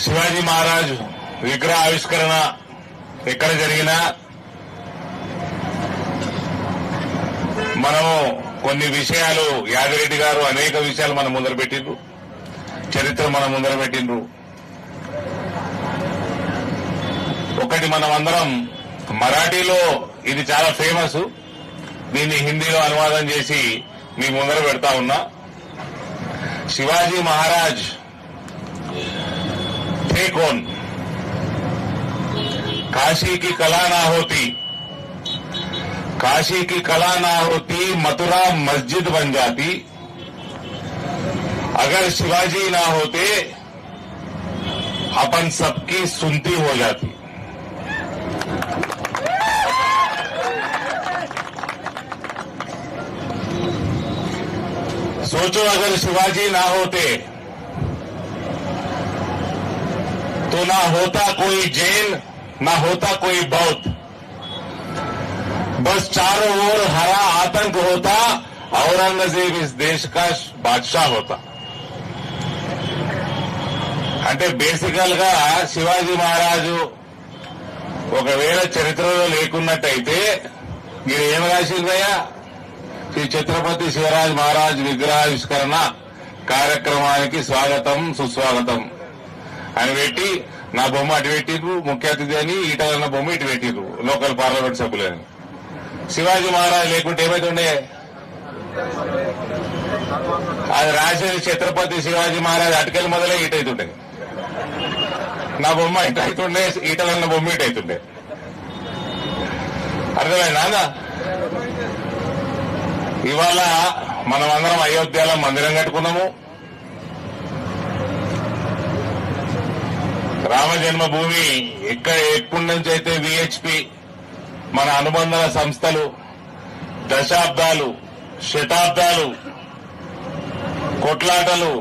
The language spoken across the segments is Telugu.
శివాజీ మహారాజ్ విగ్రహ ఆవిష్కరణ ఎక్కడ జరిగినా మనము కొన్ని విషయాలు యాదిరెడ్డి గారు అనేక విషయాలు మనం ముందర పెట్టిండ్రు, చరిత్ర మనం ముందర పెట్టిండ్రు. ఒకటి మనం అందరం మరాఠీలో ఇది చాలా ఫేమస్, దీన్ని హిందీలో అనువాదం చేసి మీ ముందర పెడతా ఉన్నా. शिवाजी महाराज थे कौन? काशी की कला ना होती, काशी की कला ना होती मथुरा मस्जिद बन जाती, अगर शिवाजी ना होते अपन सबकी सुनती हो जाती. सोचो अगर शिवाजी ना होते तो ना होता कोई जैन, ना होता कोई बौद्ध, बस चारों ओर हरा आतंक होता, औरंगजेब इस देश का बादशाह होता. అంటే బేసికల్ గా శివాజీ మహారాజు ఒకవేళ చరిత్రలో లేకున్నట్టయితే మీరు ఏం రాసిందయ్యా? శ్రీ ఛత్రపతి శివరాజ్ మహారాజ్ విగ్రహావిష్కరణ కార్యక్రమానికి స్వాగతం సుస్వాగతం అని పెట్టి నా బొమ్మ అటు పెట్టిర్రు, ముఖ్య అతిథి అని ఈటలన్న బొమ్మ ఇటు పెట్టిర్రు, లోకల్ పార్లమెంట్ సభ్యులని. శివాజీ మహారాజ్ లేకుంటే ఏమైతుండే? అది రాసేది ఛత్రపతి శివాజీ మహారాజ్ అటుకెళ్ళి మొదలై ఇటు అవుతుండే, నా బొమ్మ ఇటు అవుతుండే, ఈటలన్న బొమ్మ ఇటు అవుతుండే. అర్థమైందా? ఇవాళ మనమందరం అయోధ్యలో మందిరం కట్టుకున్నాము. రామ జన్మభూమి ఎప్పటి నుంచి అయితే విహెచ్పి మన అనుబంధ సంస్థలు దశాబ్దాలు శతాబ్దాలు కొట్లాటలు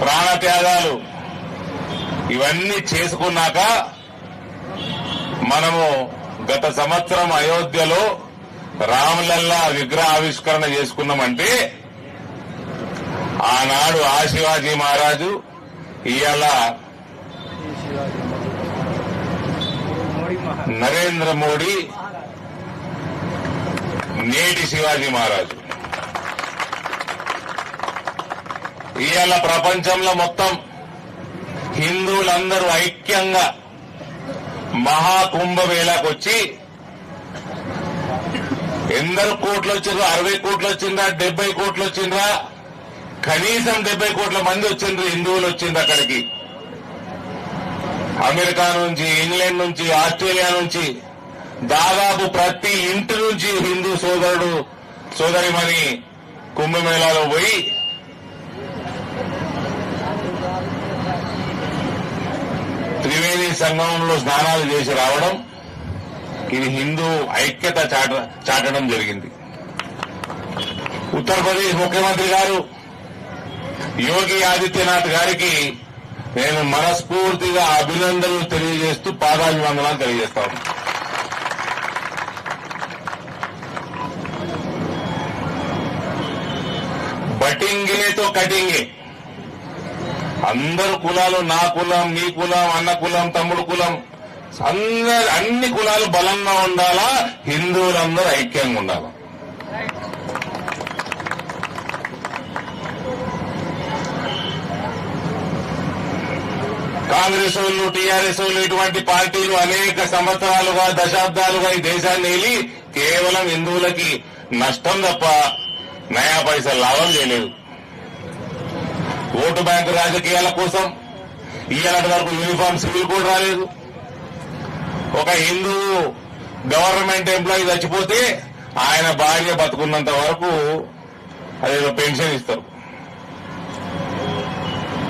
ప్రాణత్యాగాలు ఇవన్నీ చేసుకున్నాక మనము గత సంవత్సరం అయోధ్యలో రామలల్లా విగ్రహ ఆవిష్కరణ చేసుకున్నామంటే ఆనాడు ఆ శివాజీ మహారాజు, ఇవాళ నరేంద్ర మోడీ, నేటి శివాజీ మహారాజు. ఇవాళ ప్రపంచంలో మొత్తం హిందువులందరూ ఐక్యంగా మహాకుంభమేళాకు వచ్చి ఎందరు కోట్లు వచ్చిండ్రు? 60 కోట్లు వచ్చిందా? 70 కోట్లు వచ్చిండ్రా? కనీసం 70 కోట్ల మంది వచ్చిండ్రు హిందువులు వచ్చిండ్రు అక్కడికి. అమెరికా నుంచి, ఇంగ్లాండ్ నుంచి, ఆస్ట్రేలియా నుంచి దాదాపు ప్రతి ఇంటి నుంచి హిందూ సోదరుడు సోదరిమణి కుంభమేళాలో పోయి త్రివేణి సంగమంలో స్నానాలు చేసి రావడం, ఇది హిందూ ఐక్యత చాటడం జరిగింది. ఉత్తరప్రదేశ్ ముఖ్యమంత్రి గారు యోగి ఆదిత్యనాథ్ గారికి నేను మనస్ఫూర్తిగా అభినందనలు తెలియజేస్తూ పాదాభివందనాలు తెలియజేస్తాను. బటింగిలేతో కటింగే, అందరు కులాలు, నా కులం, నీ కులం, అన్న కులం, తమ్ముడు కులం, అన్ని కులాలు బలంగా ఉండాలా, హిందువులందరూ ఐక్యంగా ఉండాలా. కాంగ్రెస్ వాళ్ళు, టీఆర్ఎస్ వాళ్ళు, ఇటువంటి పార్టీలు అనేక సంవత్సరాలుగా దశాబ్దాలుగా ఈ దేశాన్ని ఏలి కేవలం హిందువులకి నష్టం తప్ప నయా పైసలు లాభం చేయలేదు. ఓటు బ్యాంకు రాజకీయాల కోసం ఇయ్యాలటి వరకు యూనిఫామ్ సివిల్ కోడ్ రాలేదు. ఒక హిందూ గవర్నమెంట్ ఎంప్లాయీ చచ్చిపోతే ఆయన భార్య బతుకున్నంత వరకు అదేదో పెన్షన్ ఇస్తారు.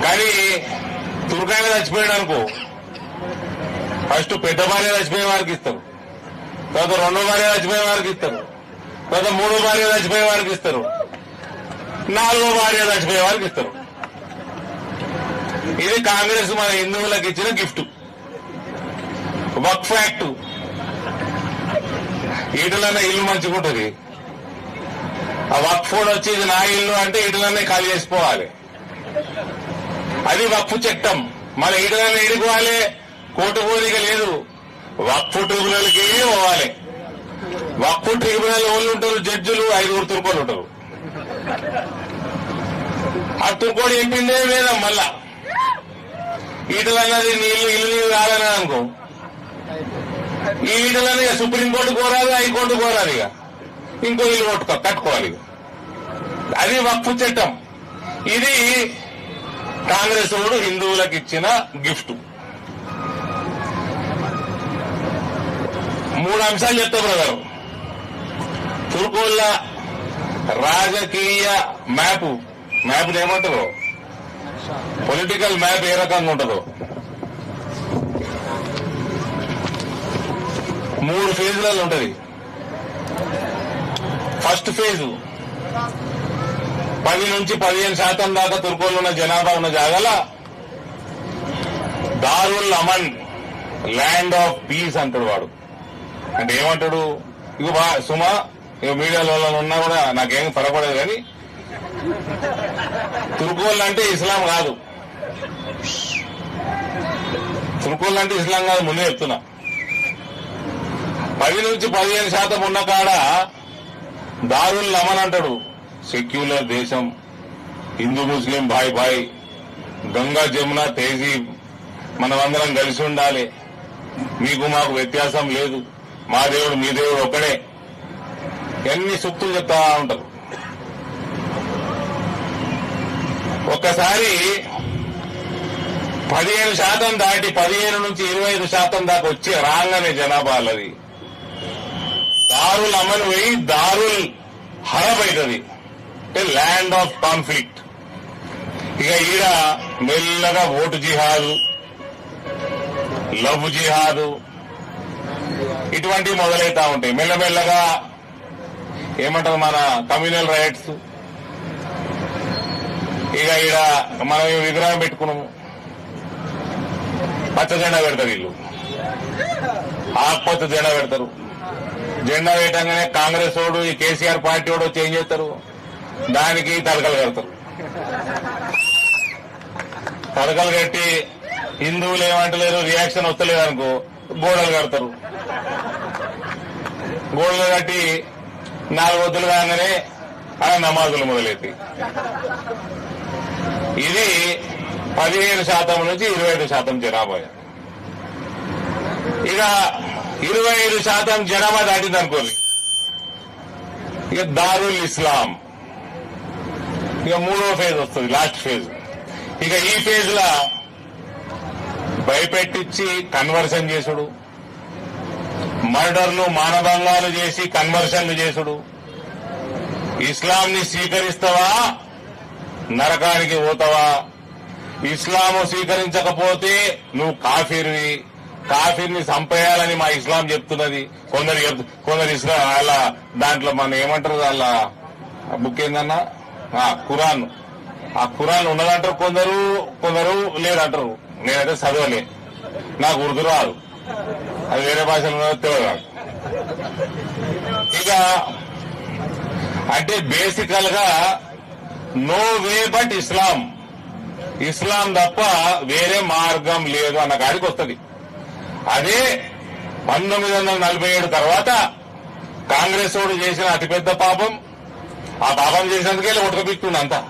కానీ తుర్కాయన చచ్చిపోయాడు అనుకో, ఫస్ట్ పెద్ద భార్య చచ్చిపోయే వారికి ఇస్తారు, తర్వాత రెండో భార్య చచ్చిపోయే వారికి ఇస్తారు, తర్వాత మూడో భార్య చచ్చిపోయే వారికి ఇస్తారు, నాలుగో భార్య చచ్చిపోయే వారికి ఇస్తారు. ఇది కాంగ్రెస్ మన హిందువులకు ఇచ్చిన గిఫ్ట్. వక్ఫ్ యాక్ట్, ఈటలన్నా ఇల్లు మంచుకుంటుంది, ఆ వక్ఫ్ వచ్చి ఇది నా ఇల్లు అంటే ఈటలన్నీ ఖాళీ చేసిపోవాలి. అది వక్ఫ్ చట్టం. మన ఈటలను ఎడుకోవాలి, కోర్టు పోలిక లేదు, వక్ఫ్ ట్రిబ్యునల్కే పోవాలి. వక్ఫ్ ట్రిబ్యునల్ వాళ్ళు ఉంటారు, జడ్జిలు 5 తుర్కోలు ఉంటారు. ఆ తుర్కోడు చెప్పిందే వేదం. మళ్ళా ఈటలన్నది ఇల్లు రాలని అనుకో, ఈ ఈటలని సుప్రీంకోర్టు కోరాదు, హైకోర్టు కోరాదు, ఇక ఇంకో ఇల్లు కట్టుకోవాలి. అది వక్ఫ్ చట్టం. ఇది కాంగ్రెస్ వాడు హిందువులకు ఇచ్చిన గిఫ్ట్. 3 అంశాలు చెప్తా బ్రదర్. తుర్కోళ్ళ రాజకీయ మ్యాప్ ఏమంటారో, పొలిటికల్ మ్యాప్ ఏ రకంగా ఉంటుందో 3 ఫేజ్లలో ఉంటది. ఫస్ట్ ఫేజ్ 10 నుంచి 15% దాకా తుర్కోళ్ళు ఉన్న జనాభా ఉన్న జాగాల దారుల్ అమన్, ల్యాండ్ ఆఫ్ పీస్ అంటాడు వాడు. అంటే ఏమంటాడు, ఇక సుమా ఇక మీడియాలో ఉన్నా కూడా నాకేం పరపడదు, కానీ తుర్కోళ్ళు అంటే ఇస్లాం కాదు, తుర్కోళ్ళు అంటే ఇస్లాం కాదు, ముందే చెప్తున్నా. 10 నుంచి 15% ఉన్న కాడ దారుల్ అమన్ అంటాడు. సెక్యులర్ దేశం, హిందూ ముస్లిం భాయ్, గంగా జమున తేజీబ్, మనమందరం కలిసి ఉండాలి, మీకు మాకు వ్యత్యాసం లేదు, మా దేవుడు మీ దేవుడు ఒక్కడే, ఎన్ని సూక్తులు చెప్తా ఉంటారు. ఒక్కసారి 15% దాటి 15 నుంచి 25% దాకా వచ్చి రాగానే జనాభా అల్లది దారుల్ అమన్ పోయి దారుల్ హరబ్ అవుతుంది, అంటే ల్యాండ్ ఆఫ్ కాన్ఫ్లిక్ట్. ఇక ఈడ మెల్లగా ఓటు జిహాదు, లవ్ జిహాదు ఇటువంటివి మొదలవుతా ఉంటాయి. మెల్లమెల్లగా ఏమంటారు మన కమ్యూనల్ రైట్స్. ఇక ఈడ మనం విగ్రహం పెట్టుకున్నాము, పచ్చ జెండా పెడతారు, వీళ్ళు ఆకుపచ్చ జెండా పెడతారు. జెండా వేయటంగానే కాంగ్రెస్ వాడు ఈ కేసీఆర్ పార్టీ వాడు వచ్చి ఏం చేస్తారు, దానికి తడకలు కడతారు. తడకలు కట్టి హిందువులు ఏమంటలేరు, రియాక్షన్ వస్తలేదు అనుకో, గోడలు కడతారు. గోడలు కట్టి 4 వద్దులు కాగానే నమాజులు మొదలెత్తాయి. ఇది 15% నుంచి 25% జనాభా. ఇక 25% జనాభా దాటింది అనుకోండి, ఇక దారుల్ ఇస్లాం, ఇక 3వ ఫేజ్ వస్తుంది, లాస్ట్ ఫేజ్. ఇక ఈ ఫేజ్ లా భయపెట్టించి కన్వర్షన్ చేసుడు, మర్డర్లు మానభంగాలు చేసి కన్వర్షన్లు చేసుడు. ఇస్లాం ని స్వీకరిస్తావా నరకానికి పోతావా, ఇస్లాము స్వీకరించకపోతే నువ్వు కాఫీర్వి, కాఫీర్ని చంపేయాలని మా ఇస్లాం చెప్తున్నది. కొందరు ఇస్లాం అలా దాంట్లో మన ఏమంటారు, వాళ్ళ బుక్ ఏందన్నా ఖురాన్, ఆ ఖురాన్ ఉన్నదంటారు, కొందరు లేదంటారు. నేనైతే చదవలే, నాకు ఉర్దూ రాదు, అది వేరే భాషలో ఉన్నదో తెలియదు. ఇక అంటే బేసికల్ గా నో వే బట్ ఇస్లాం తప్ప వేరే మార్గం లేదు అన్న కాడికి వస్తుంది. అదే 1947 తర్వాత కాంగ్రెస్ వాడు చేసిన అతిపెద్ద పాపం. ఆ పాపం చేసినందుకే కొట్టుకపిస్తున్నాడు అంతా.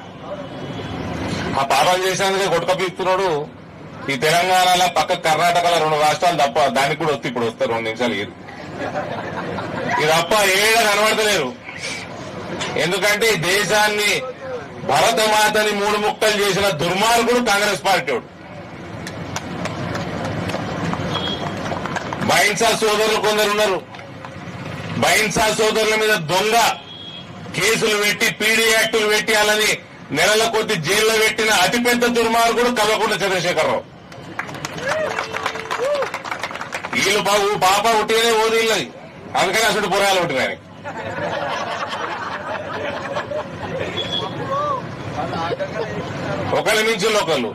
ఆ పాపం చేసినందుకే కొట్టుకపిస్తున్నాడు. ఈ తెలంగాణలో పక్క కర్ణాటకలో 2 రాష్ట్రాలు తప్ప, దానికి కూడా వస్తే ఇప్పుడు వస్తారు 2 నిమిషాలు. ఇది తప్ప ఏడ కనబడతలేరు. ఎందుకంటే ఈ దేశాన్ని భరతమాతని 3 ముక్కలు చేసిన దుర్మార్గుడు కాంగ్రెస్ పార్టీ. బైన్సా సోదరులు కొందరున్నారు. బైన్సా సోదరుల మీద దొంగ కేసులు పెట్టి పీడీ యాక్టులు పెట్టి వాళ్ళని నెలల కొద్ది జైల్లో పెట్టిన అతిపెద్ద దుర్మార్గుడు కల్వకుంట్ల చంద్రశేఖరరావు. వీళ్ళు పాప ఉట్టిగానే ఓదిల్లది, అందుకని అసలు పురాలు ఉంటున్నాయి. ఒకళ్ళ నుంచి ఒకళ్ళు,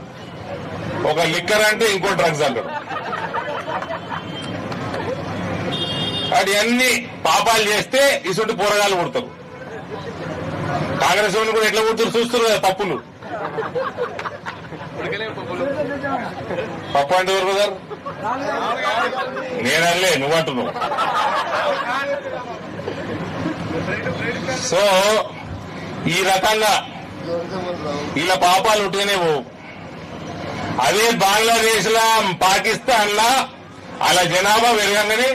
ఒక లిక్కర్ అంటే ఇంకో డ్రగ్స్ అంటాడు. అది అన్ని పాపాలు చేస్తే ఇసుంటి పోరగాలు పుడతారు. కాంగ్రెస్ వాళ్ళు కూడా ఎట్లా పుడుతారు చూస్తారు కదా తప్పులు. పప్పు అంటే ఎవరు గారు నేనలే నువ్వంటున్నావు. సో ఈ రకంగా ఇలా పాపాలు ఉంటేనే పోవు. అదే బంగ్లాదేశ్ లా పాకిస్తాన్ లా అలా జనాభా పెరగంగానే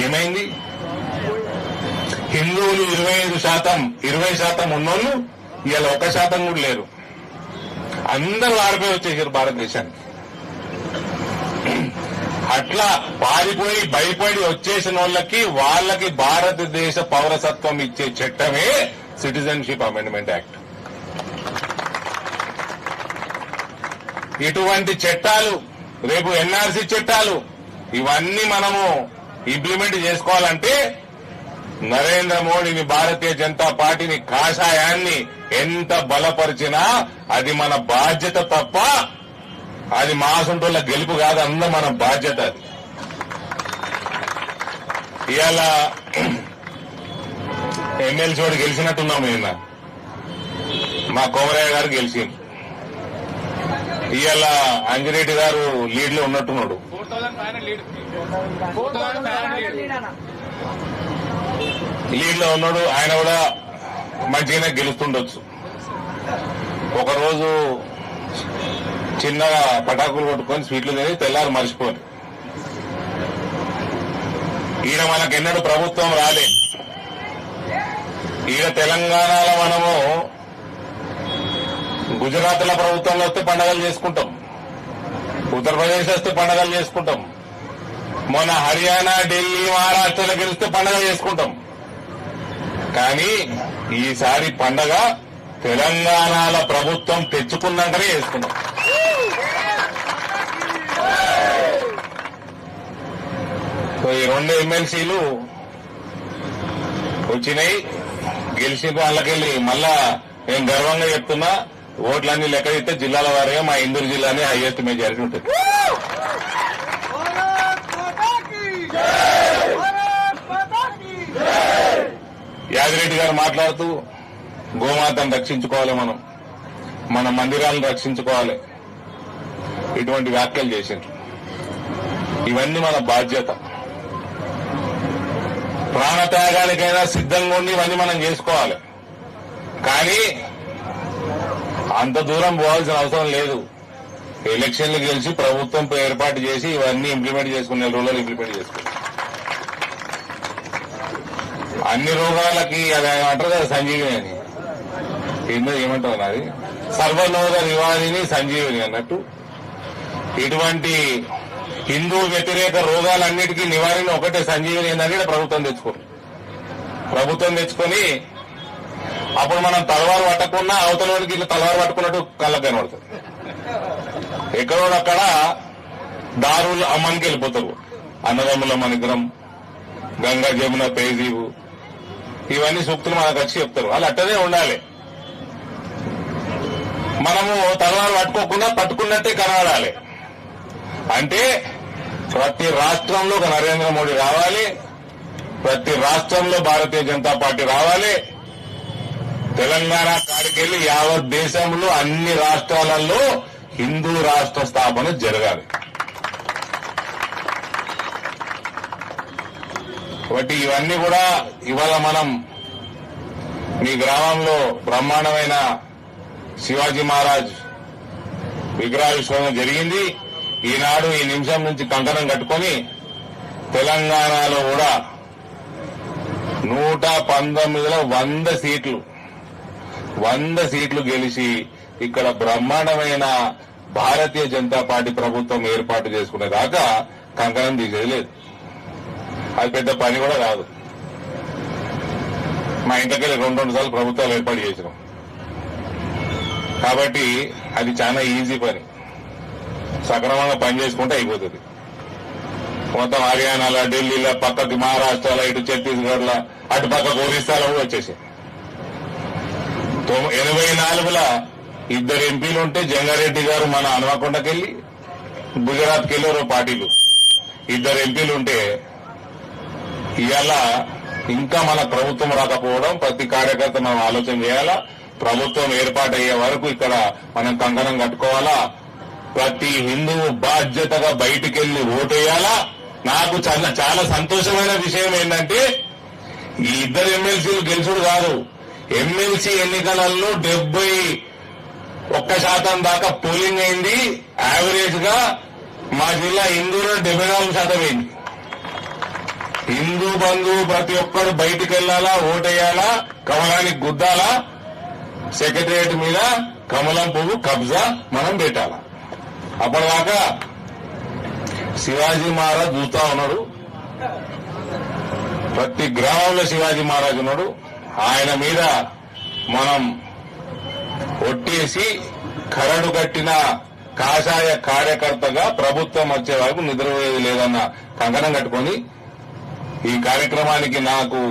ఏమైంది? హిందువులు 20% ఉన్నోళ్ళు ఇవాళ 1% కూడా లేరు. అందరూ ఆడిపోయి వచ్చేసారు భారతదేశానికి. అట్లా పారిపోయి భయపడి వచ్చేసిన వాళ్ళకి భారతదేశ పౌరసత్వం ఇచ్చే చట్టమే సిటిజన్షిప్ అమెండ్మెంట్ యాక్ట్. ఇటువంటి చట్టాలు రేపు ఎన్ఆర్సీ చట్టాలు ఇవన్నీ మనము ఇంప్లిమెంట్ చేసుకోవాలంటే నరేంద్ర మోడీని భారతీయ జనతా పార్టీని కాషాయాన్ని ఎంత బలపరిచినా అది మన బాధ్యత తప్ప అది మా సొంటోళ్ళ గెలుపు కాదు. అందరూ మన బాధ్యత. అది ఇవాళ ఎమ్మెల్సీ వాడు గెలిచినట్టున్నాం. నిన్న మా కోమరయ్య గారు గెలిచింది. ఇవాళ అంజిరెడ్డి గారు లీడ్ లో ఉన్నట్టున్నాడు. లీడ్ లో ఉన్నాడు. ఆయన కూడా మంచిగానే గెలుస్తుండొచ్చు. ఒకరోజు చిన్నగా పటాకులు కొట్టుకొని స్వీట్లు తిని తెల్లారు మర్చిపోని. ఈయన మనకెన్నడూ ప్రభుత్వం రాలే. ఈయన తెలంగాణలో మనము గుజరాత్ లో ప్రభుత్వంలో వస్తే పండగలు చేసుకుంటాం, ఉత్తరప్రదేశ్ వస్తే పండగలు చేసుకుంటాం, మొన్న హర్యానా, ఢిల్లీ, మహారాష్ట్రలో గెలిస్తే పండగలు చేసుకుంటాం. కానీ ఈసారి పండగ తెలంగాణలో ప్రభుత్వం తెచ్చుకున్నాకనే చేసుకున్నాం. ఈ 2 ఎమ్మెల్సీలు వచ్చినాయి, గెలిచిన వాళ్ళకెళ్ళి మళ్ళా నేను గర్వంగా చెప్తున్నా, ఓట్లన్నీ లెక్క ఇస్తే జిల్లాల వారిగా మా ఇందూరు జిల్లానే హైయెస్ట్ మెజారిటీ ఉంటుంది. యాదిరెడ్డి గారు మాట్లాడుతూ గోమాతను రక్షించుకోవాలి, మన మందిరాలను రక్షించుకోవాలి, ఇటువంటి వ్యాఖ్యలు చేసిండ్రు. ఇవన్నీ మన బాధ్యత. ప్రాణత్యాగానికైనా సిద్ధంగా ఉండి ఇవన్నీ మనం చేసుకోవాలి. కానీ అంత దూరం పోవాల్సిన అవసరం లేదు. ఎలక్షన్లు గెలిచి ప్రభుత్వం ఏర్పాటు చేసి ఇవన్నీ ఇంప్లిమెంట్ చేసుకునే రోజులు ఇంప్లిమెంట్ చేసుకున్నాం. అన్ని రోగాలకి అది అంటారు కదా సంజీవిని అని, ఏమంటారు అది సర్వరోగ నివారిణి సంజీవిని అన్నట్టు. ఇటువంటి హిందూ వ్యతిరేక రోగాలన్నిటికీ నివారణ ఒకటే సంజీవిని ఏందని ప్రభుత్వం తెచ్చుకొని అప్పుడు మనం తలవారు పట్టకుండా అవతల వాడికి ఇట్లా తలవారు పట్టుకున్నట్టు కళ్ళకు కనబడుతుంది. ఎక్కడోడక్కడ దారులు అమ్మనికి వెళ్ళిపోతారు. అన్నదమ్ముల మనిగ్రం, గంగా జమున పేజీవు, ఇవన్నీ సూక్తులు మనకు వచ్చి చెప్తారు. వాళ్ళు అట్టనే ఉండాలి. మనము తలవారు పట్టుకోకుండా పట్టుకున్నట్టే కనబడాలి. అంటే ప్రతి రాష్ట్రంలో ఒక నరేంద్ర మోడీ రావాలి, ప్రతి రాష్ట్రంలో భారతీయ జనతా పార్టీ రావాలి. తెలంగాణ కాడికెళ్లి యావత్ దేశంలో అన్ని రాష్ట్రాలలో హిందూ రాష్ట్ర స్థాపన జరగాలి. కాబట్టి ఇవన్నీ కూడా ఇవాళ మనం మీ గ్రామంలో బ్రహ్మాండమైన శివాజీ మహారాజ్ విగ్రహావిష్కరణ జరిగింది. ఈనాడు ఈ నిమిషం నుంచి కంకణం కట్టుకొని తెలంగాణలో కూడా 119లో 100 సీట్లు గెలిచి ఇక్కడ బ్రహ్మాండమైన భారతీయ జనతా పార్టీ ప్రభుత్వం ఏర్పాటు చేసుకునేదాకా కంకణం తీసేది లేదు. అది పెద్ద పని కూడా కాదు. మా ఇంటికెళ్ళి 2 సార్లు ప్రభుత్వాలు ఏర్పాటు చేసినాం. కాబట్టి అది చాలా ఈజీ పని. సక్రమంగా పనిచేసుకుంటే అయిపోతుంది. మొత్తం హర్యానాలో, ఢిల్లీలో, పక్కకి మహారాష్ట్రలో, ఇటు ఛత్తీస్గఢ్లో, అటు పక్కకు ఒరిస్సాలో కూడా వచ్చేసాయి. 84లో 2 ఎంపీలు ఉంటే జంగారెడ్డి గారు మన హనుమకొండకెళ్లి గుజరాత్కి వెళ్ళారు పార్టీలు. 2 ఎంపీలు ఉంటే ఇవాళ ఇంకా మన ప్రభుత్వం రాకపోవడం, ప్రతి కార్యకర్త మనం ఆలోచన చేయాలా. ప్రభుత్వం ఏర్పాటయ్యే వరకు ఇక్కడ మనం కంకణం కట్టుకోవాలా. ప్రతి హిందువు బాధ్యతగా బయటికెళ్లి ఓటేయాలా. నాకు చాలా సంతోషమైన విషయం ఏంటంటే ఈ ఇద్దరు ఎమ్మెల్సీలు గెలుచుడు కాదు, ఎమ్మెల్సీ ఎన్నికలలో 71% దాకా పోలింగ్ అయింది. యావరేజ్ గా మా జిల్లా హిందూలో 74% అయింది. హిందూ బంధువు ప్రతి ఒక్కరు బయటికి వెళ్లాలా, ఓటేయాలా, కమలానికి గుద్దాలా, సెక్రటరియట్ మీద కమలం పువ్వు కబ్జా మనం పెట్టాలా. అప్పటిదాకా శివాజీ మహారాజ్ చూస్తా ఉన్నాడు. ప్రతి గ్రామంలో శివాజీ మహారాజ్ ఉన్నాడు. ఆయన మీద మనం ఒట్టేసి కరడు కట్టిన కాషాయ కార్యకర్తగా ప్రభుత్వం వచ్చే వరకు నిద్రపోయేది లేదన్న కంకణం కట్టుకొని ఈ కార్యక్రమానికి నాకు